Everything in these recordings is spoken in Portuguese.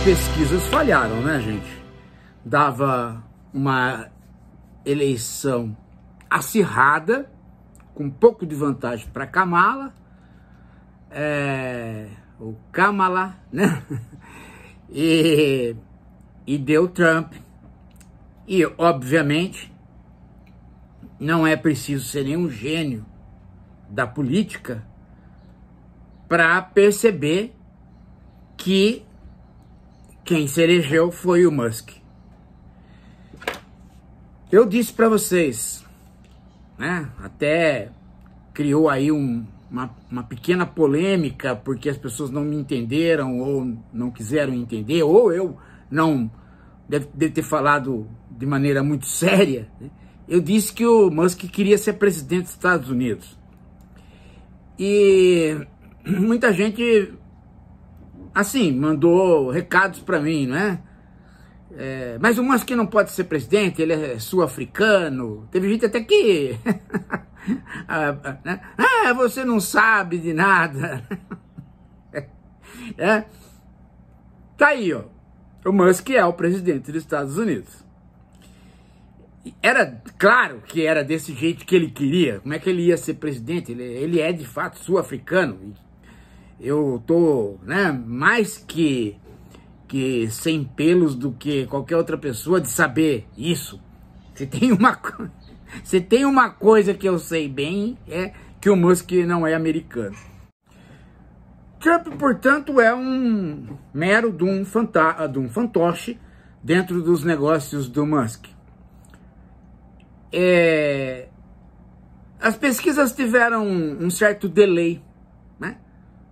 pesquisas falharam, né, gente? Dava uma eleição acirrada, com um pouco de vantagem para Kamala, o Kamala, né? E deu Trump. E, obviamente, não é preciso ser nenhum gênio da política para perceber que quem se elegeu foi o Musk. Eu disse para vocês, né? Até criou aí uma pequena polêmica porque as pessoas não me entenderam ou não quiseram entender, ou eu não deve ter falado de maneira muito séria, né? Eu disse que o Musk queria ser presidente dos Estados Unidos. E muita gente, assim, mandou recados para mim, né? Mas o Musk não pode ser presidente, ele é sul-africano. Teve gente até que... você não sabe de nada. Tá aí, ó. O Musk é o presidente dos Estados Unidos. Era claro que era desse jeito que ele queria. Como é que ele ia ser presidente? Ele é de fato sul-africano. Eu tô, né, mais que sem pelos do que qualquer outra pessoa de saber isso. Se tem uma coisa que eu sei bem, é que o Musk não é americano. Trump, portanto, é um mero de um fantoche dentro dos negócios do Musk. As pesquisas tiveram um certo delay, né?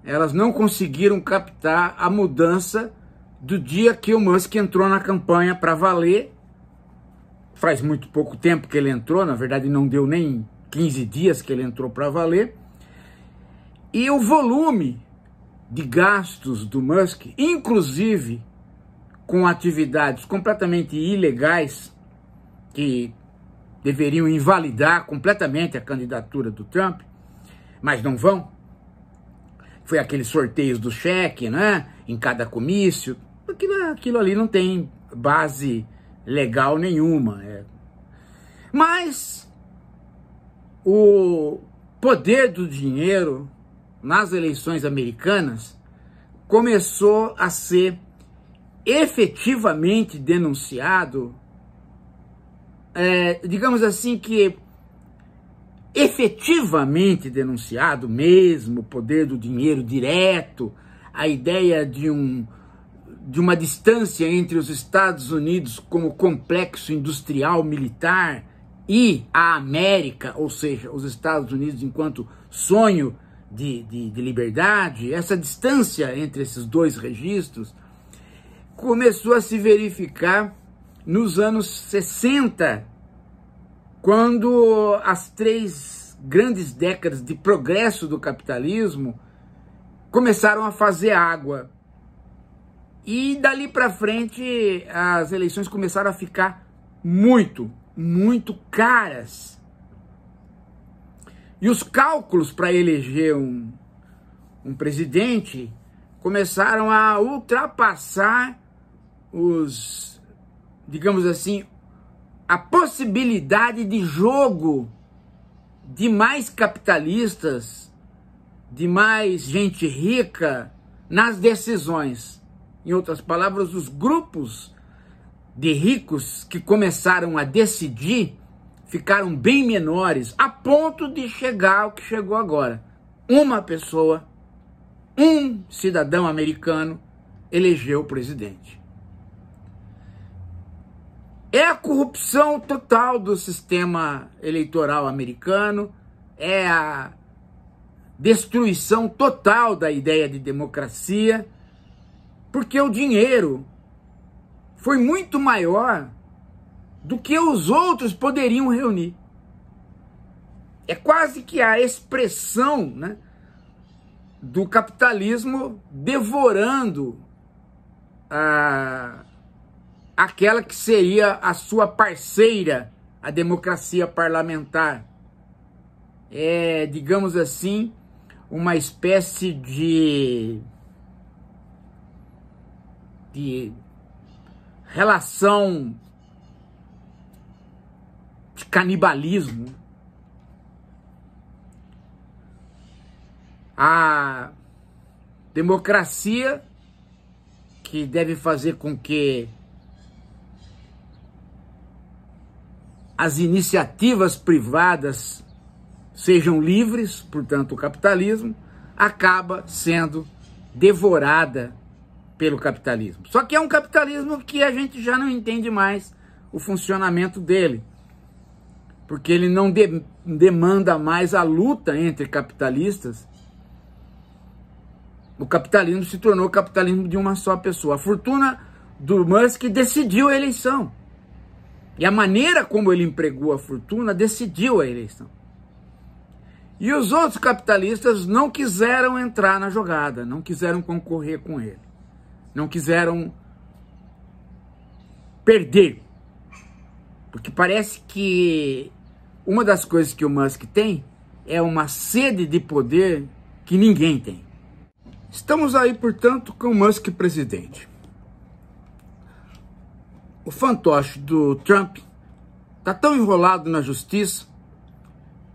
Elas não conseguiram captar a mudança do dia que o Musk entrou na campanha para valer. Faz muito pouco tempo que ele entrou, na verdade não deu nem 15 dias que ele entrou para valer. E o volume de gastos do Musk, inclusive com atividades completamente ilegais, que deveriam invalidar completamente a candidatura do Trump, mas não vão. Foi aqueles sorteios do cheque, né, em cada comício. Aquilo ali não tem base legal nenhuma. Mas o poder do dinheiro nas eleições americanas começou a ser efetivamente denunciado, digamos assim que efetivamente denunciado mesmo, o poder do dinheiro direto, a ideia de uma distância entre os Estados Unidos como complexo industrial militar e a América, ou seja, os Estados Unidos enquanto sonho de liberdade. Essa distância entre esses dois registros começou a se verificar nos anos 60, quando as 3 grandes décadas de progresso do capitalismo começaram a fazer água. E dali para frente as eleições começaram a ficar muito, muito caras. E os cálculos para eleger um presidente começaram a ultrapassar digamos assim, a possibilidade de jogo de mais capitalistas, de mais gente rica nas decisões. Em outras palavras, os grupos de ricos que começaram a decidir ficaram bem menores, a ponto de chegar ao que chegou agora. Uma pessoa, um cidadão americano, elegeu o presidente. É a corrupção total do sistema eleitoral americano, é a destruição total da ideia de democracia, porque o dinheiro foi muito maior do que os outros poderiam reunir. É quase que a expressão, né, do capitalismo devorando aquela que seria a sua parceira, a democracia parlamentar. É, digamos assim, uma espécie de de relação de canibalismo. A democracia, que deve fazer com que as iniciativas privadas sejam livres, portanto o capitalismo, acaba sendo devorada pelo capitalismo. Só que é um capitalismo que a gente já não entende mais o funcionamento dele, porque ele não demanda mais a luta entre capitalistas. O capitalismo se tornou o capitalismo de uma só pessoa. A fortuna do Musk decidiu a eleição. E a maneira como ele empregou a fortuna decidiu a eleição. E os outros capitalistas não quiseram entrar na jogada, não quiseram concorrer com ele. Não quiseram perder. Porque parece que uma das coisas que o Musk tem é uma sede de poder que ninguém tem. Estamos aí, portanto, com o Musk presidente. O fantoche do Trump está tão enrolado na justiça,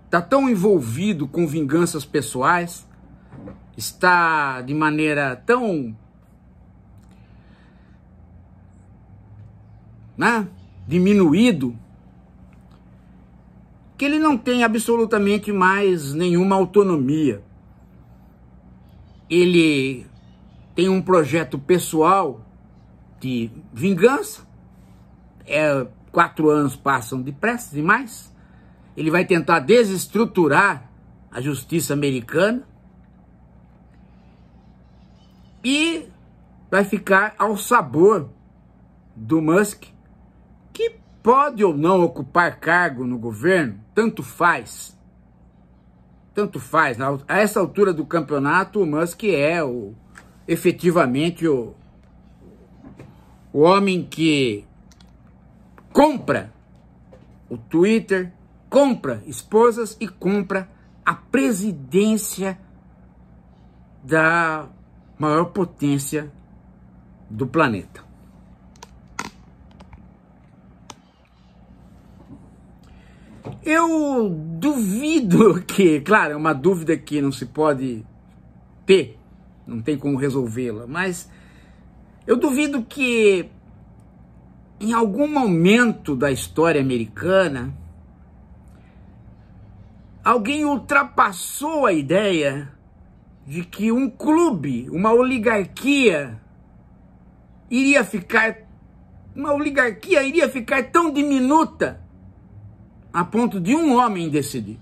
está tão envolvido com vinganças pessoais, está de maneira tão, diminuído, que ele não tem absolutamente mais nenhuma autonomia. Ele tem um projeto pessoal de vingança. 4 anos passam depressa demais. Ele vai tentar desestruturar a justiça americana e vai ficar ao sabor do Musk, que pode ou não ocupar cargo no governo, tanto faz. Tanto faz. A essa altura do campeonato, o Musk é efetivamente o homem que compra o Twitter, compra esposas e compra a presidência da maior potência do planeta. Eu duvido que, claro, é uma dúvida que não se pode ter, não tem como resolvê-la, mas eu duvido que em algum momento da história americana alguém ultrapassou a ideia de que um clube, uma oligarquia iria ficar tão diminuta a ponto de um homem decidir.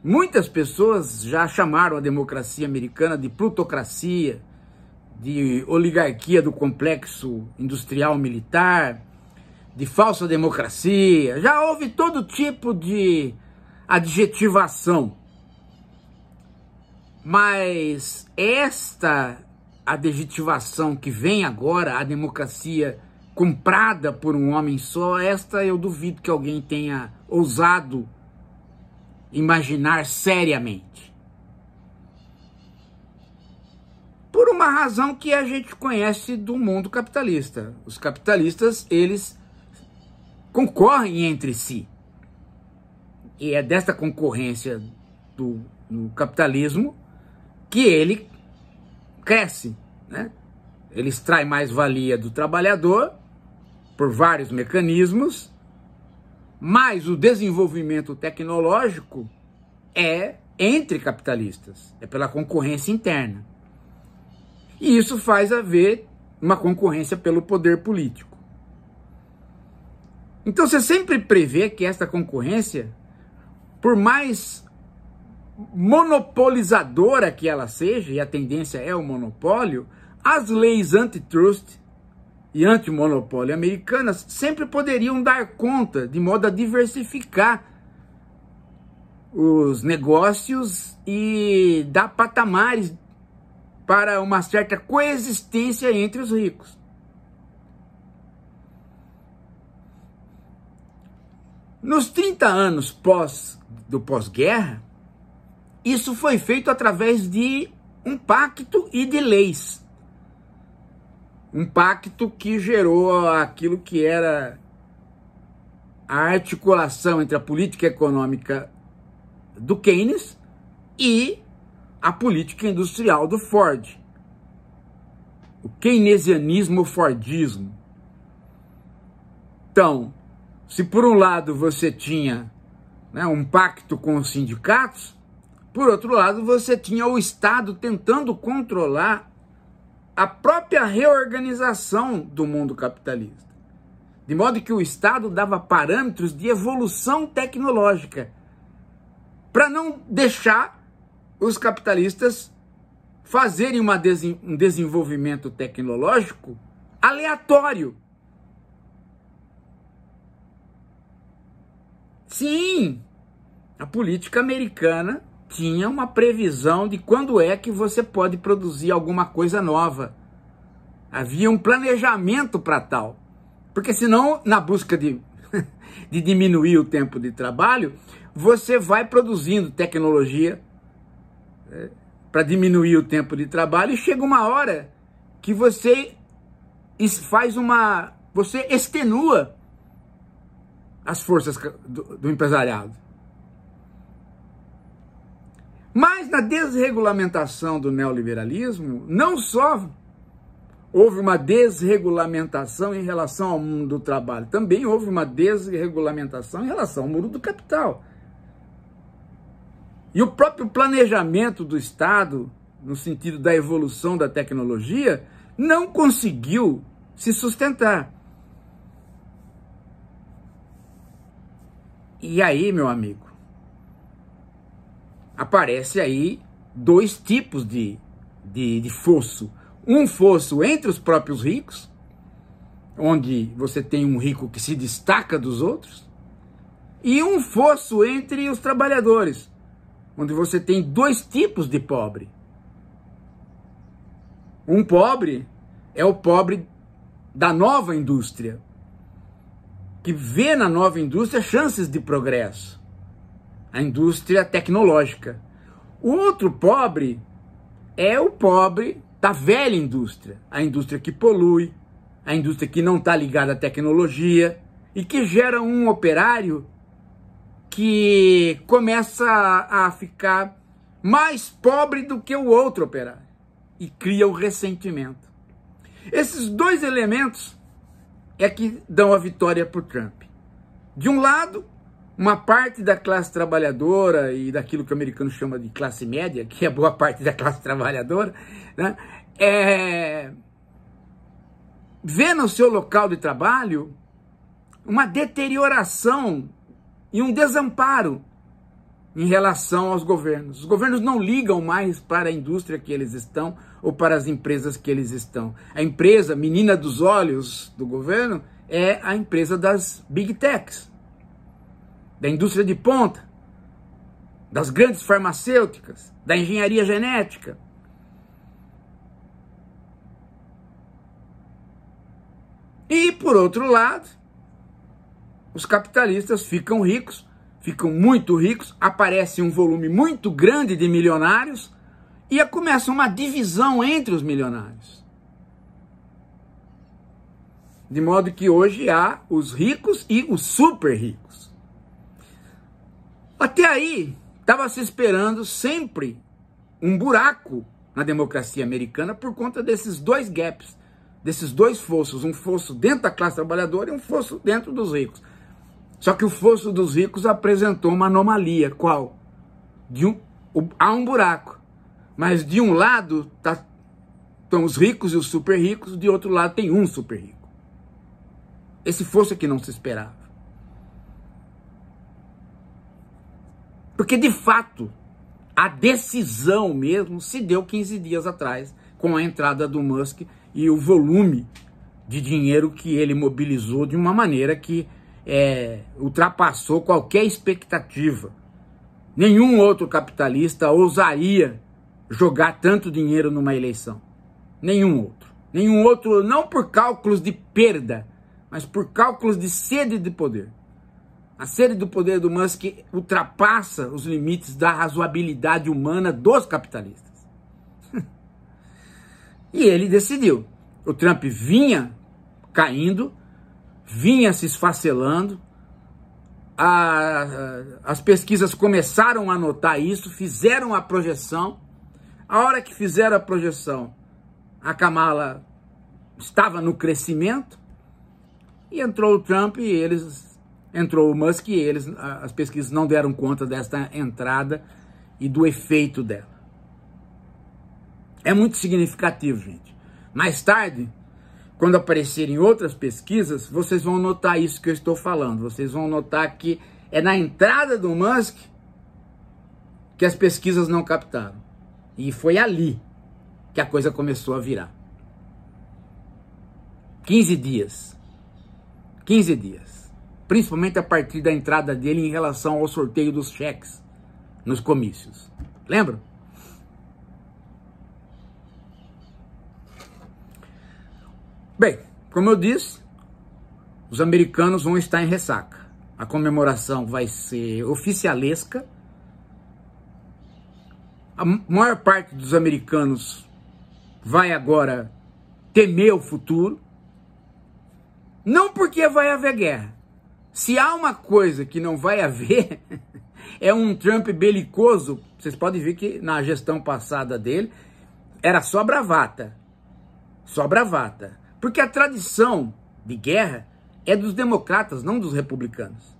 Muitas pessoas já chamaram a democracia americana de plutocracia, de oligarquia do complexo industrial militar, de falsa democracia. Já houve todo tipo de adjetivação. Mas esta adjetivação que vem agora, a democracia comprada por um homem só, esta eu duvido que alguém tenha ousado imaginar seriamente. Por uma razão que a gente conhece do mundo capitalista. Os capitalistas, eles concorrem entre si. E é desta concorrência no capitalismo que ele cresce, né? Ele extrai mais valia do trabalhador por vários mecanismos, mas o desenvolvimento tecnológico é entre capitalistas, é pela concorrência interna. E isso faz haver uma concorrência pelo poder político. Então você sempre prevê que esta concorrência, por mais monopolizadora que ela seja, e a tendência é o monopólio, as leis antitrust e antimonopólio americanas sempre poderiam dar conta, de modo a diversificar os negócios e dar patamares para uma certa coexistência entre os ricos. Nos 30 anos do pós-guerra, isso foi feito através de um pacto e de leis. Um pacto que gerou aquilo que era a articulação entre a política econômica do Keynes e a política industrial do Ford. O keynesianismo, o fordismo. Então, se por um lado você tinha, né, um pacto com os sindicatos, por outro lado você tinha o Estado tentando controlar a própria reorganização do mundo capitalista. De modo que o Estado dava parâmetros de evolução tecnológica para não deixar os capitalistas fazerem um desenvolvimento tecnológico aleatório. Sim, a política americana tinha uma previsão de quando é que você pode produzir alguma coisa nova. Havia um planejamento para tal. Porque senão, na busca de diminuir o tempo de trabalho, você vai produzindo tecnologia para diminuir o tempo de trabalho e chega uma hora que você você extenua as forças do empresariado. Mas na desregulamentação do neoliberalismo, não só houve uma desregulamentação em relação ao mundo do trabalho, também houve uma desregulamentação em relação ao mundo do capital. E o próprio planejamento do Estado, no sentido da evolução da tecnologia, não conseguiu se sustentar. E aí, meu amigo, aparece aí dois tipos de fosso. Um fosso entre os próprios ricos, onde você tem um rico que se destaca dos outros, e um fosso entre os trabalhadores, onde você tem dois tipos de pobre. Um pobre é o pobre da nova indústria, que vê na nova indústria chances de progresso, a indústria tecnológica. O outro pobre é o pobre da velha indústria, a indústria que polui, a indústria que não está ligada à tecnologia e que gera um operário que começa a ficar mais pobre do que o outro operário e cria o ressentimento. Esses dois elementos é que dão a vitória para o Trump. De um lado, uma parte da classe trabalhadora e daquilo que o americano chama de classe média, que é boa parte da classe trabalhadora, né, vê no seu local de trabalho uma deterioração e um desamparo em relação aos governos. Os governos não ligam mais para a indústria que eles estão ou para as empresas que eles estão. A empresa, menina dos olhos do governo, é a empresa das Big Techs, da indústria de ponta, das grandes farmacêuticas, da engenharia genética. E, por outro lado, os capitalistas ficam ricos, ficam muito ricos, aparece um volume muito grande de milionários e começa uma divisão entre os milionários. De modo que hoje há os ricos e os super ricos. Até aí, estava se esperando sempre um buraco na democracia americana por conta desses dois gaps, desses dois fossos, um fosso dentro da classe trabalhadora e um fosso dentro dos ricos. Só que o fosso dos ricos apresentou uma anomalia. Qual? Há um buraco, mas de um lado estão os ricos e os super ricos, de outro lado tem um super rico. Esse fosso é que não se esperava. Porque, de fato, a decisão mesmo se deu 15 dias atrás, com a entrada do Musk e o volume de dinheiro que ele mobilizou de uma maneira que ultrapassou qualquer expectativa. Nenhum outro capitalista ousaria jogar tanto dinheiro numa eleição. Nenhum outro. Nenhum outro, não por cálculos de perda, mas por cálculos de sede de poder. A sede do poder do Musk ultrapassa os limites da razoabilidade humana dos capitalistas. E ele decidiu. o Trump vinha caindo, vinha se esfacelando, as pesquisas começaram a notar isso, fizeram a projeção. A hora que fizeram a projeção, a Kamala estava no crescimento, e entrou o Trump e entrou o Musk e as pesquisas não deram conta desta entrada e do efeito dela. É muito significativo, gente. Mais tarde, quando aparecerem outras pesquisas, vocês vão notar isso que eu estou falando. Vocês vão notar que é na entrada do Musk que as pesquisas não captaram. E foi ali que a coisa começou a virar. 15 dias. 15 dias. Principalmente a partir da entrada dele em relação ao sorteio dos cheques nos comícios. Lembram? Bem, como eu disse, os americanos vão estar em ressaca. A comemoração vai ser oficialesca. A maior parte dos americanos vai agora temer o futuro. Não porque vai haver guerra. Se há uma coisa que não vai haver, é um Trump belicoso. Vocês podem ver que na gestão passada dele era só bravata. Só bravata. Porque a tradição de guerra é dos democratas, não dos republicanos.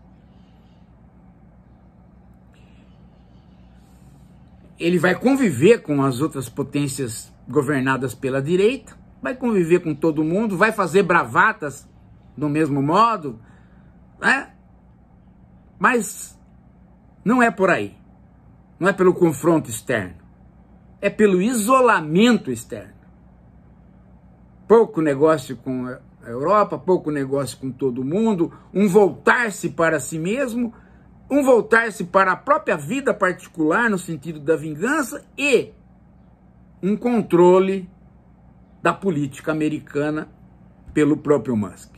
Ele vai conviver com as outras potências governadas pela direita, vai conviver com todo mundo, vai fazer bravatas do mesmo modo, né? Mas não é por aí. Não é pelo confronto externo. É pelo isolamento externo. Pouco negócio com a Europa, pouco negócio com todo mundo, um voltar-se para si mesmo, um voltar-se para a própria vida particular no sentido da vingança e um controle da política americana pelo próprio Musk.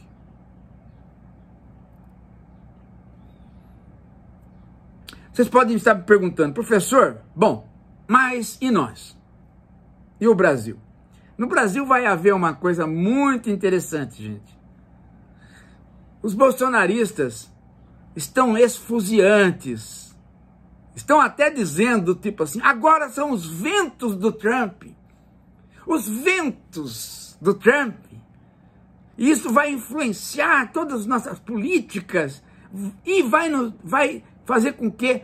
Vocês podem estar me perguntando, professor, bom, mas e nós? E o Brasil? No Brasil vai haver uma coisa muito interessante, gente. Os bolsonaristas estão esfuziantes. Estão até dizendo, tipo assim, agora são os ventos do Trump. Os ventos do Trump. E isso vai influenciar todas as nossas políticas e vai fazer com que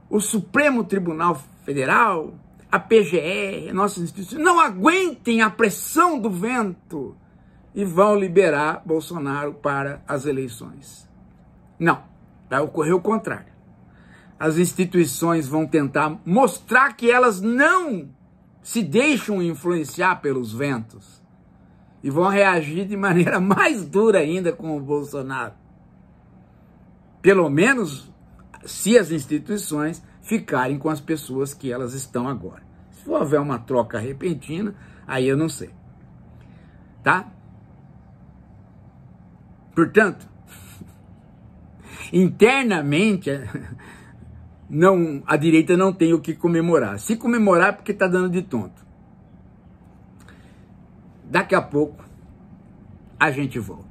o Supremo Tribunal Federal, a PGR, nossas instituições, não aguentem a pressão do vento e vão liberar Bolsonaro para as eleições. Não, vai ocorrer o contrário. As instituições vão tentar mostrar que elas não se deixam influenciar pelos ventos e vão reagir de maneira mais dura ainda com o Bolsonaro. Pelo menos se as instituições ficarem com as pessoas que elas estão agora. Se houver uma troca repentina, aí eu não sei. Tá? Portanto, internamente, a direita não tem o que comemorar. Se comemorar é porque está dando de tonto. Daqui a pouco, a gente volta.